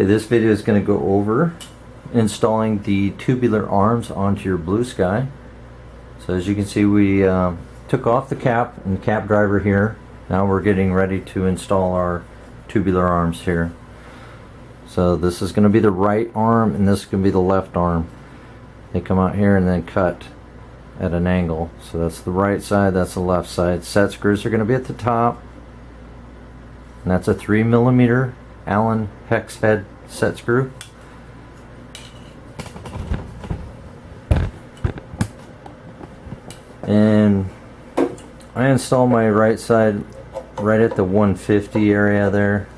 Okay, this video is going to go over installing the tubular arms onto your blue sky. So as you can see, we took off the cap and cap driver here. Now we're getting ready to install our tubular arms here. So this is going to be the right arm and this is going to be the left arm. They come out here and then cut at an angle. So that's the right side, that's the left side. Set screws are going to be at the top. And that's a 3mm Allen hex head set screw. And I install my right side right at the 150 area there.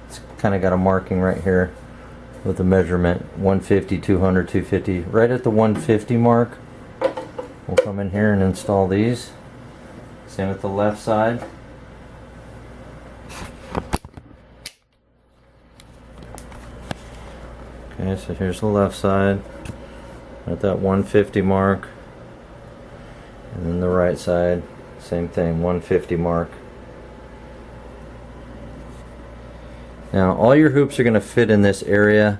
It's kind of got a marking right here with the measurement 150, 200, 250. Right at the 150 mark, we'll come in here and install these. Same with the left side. Okay, so here's the left side at that 150 mark, and then the right side, same thing, 150 mark. Now all your hoops are going to fit in this area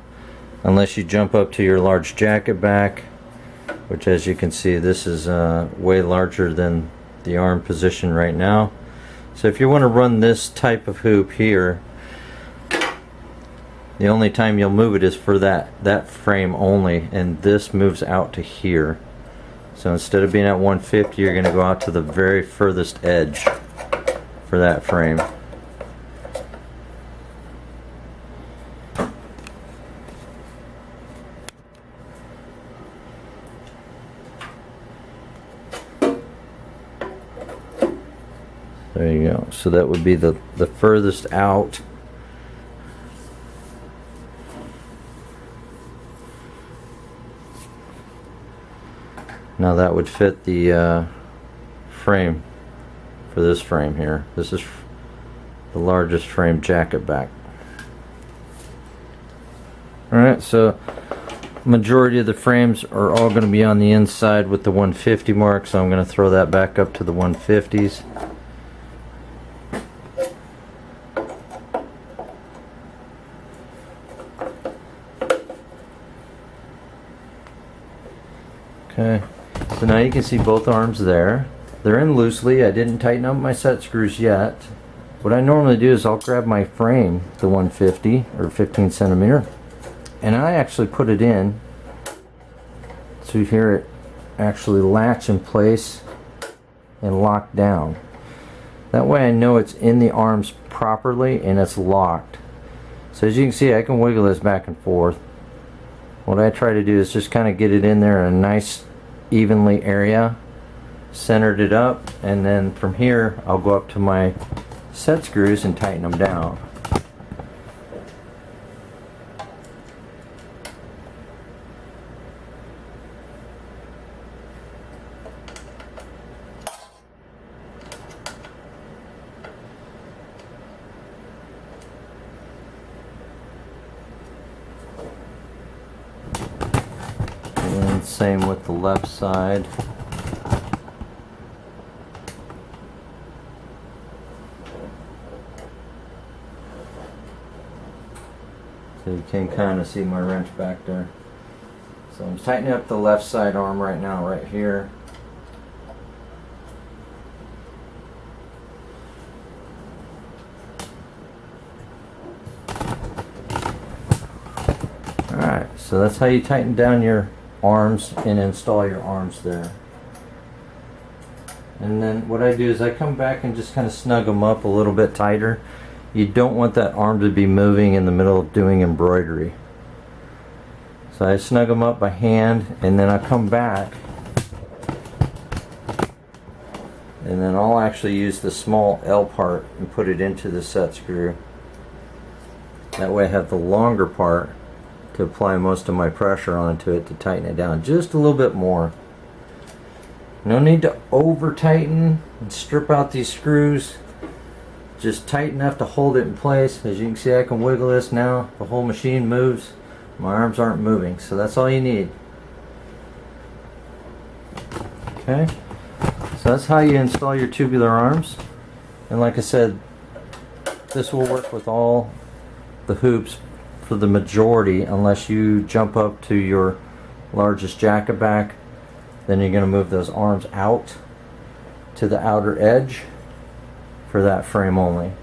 unless you jump up to your large jacket back, which as you can see this is way larger than the arm position right now. So if you want to run this type of hoop here, the only time you'll move it is for that frame only, and this moves out to here. So instead of being at 150, you're going to go out to the very furthest edge for that frame. There you go. So that would be the furthest out. Now that would fit the frame for this frame here. This is the largest frame jacket back. Alright, so majority of the frames are all going to be on the inside with the 150 mark, so I'm going to throw that back up to the 150s. Okay. So now you can see both arms there. They're in loosely. I didn't tighten up my set screws yet. What I normally do is I'll grab my frame, the 150 or 15 centimeter, and I actually put it in to hear it actually latch in place and lock down. That way I know it's in the arms properly and it's locked. So as you can see, I can wiggle this back and forth. What I try to do is just kind of get it in there in a nice evenly area, centered it up, and then from here I'll go up to my set screws and tighten them down. And same with the left side. So you can kind of see my wrench back there. So I'm tightening up the left side arm right now, right here. Alright, so that's how you tighten down your arms and install your arms there. And then what I do is I come back and just kind of snug them up a little bit tighter. You don't want that arm to be moving in the middle of doing embroidery. So I snug them up by hand, and then I come back and then I'll actually use the small L part and put it into the set screw. That way I have the longer part to apply most of my pressure onto it to tighten it down just a little bit more. No need to over tighten and strip out these screws. Just tight enough to hold it in place. As you can see, I can wiggle this now. The whole machine moves. My arms aren't moving, so that's all you need. Okay, so that's how you install your tubular arms. And like I said, this will work with all the hoops for the majority, unless you jump up to your largest jacket back. Then you're going to move those arms out to the outer edge for that frame only.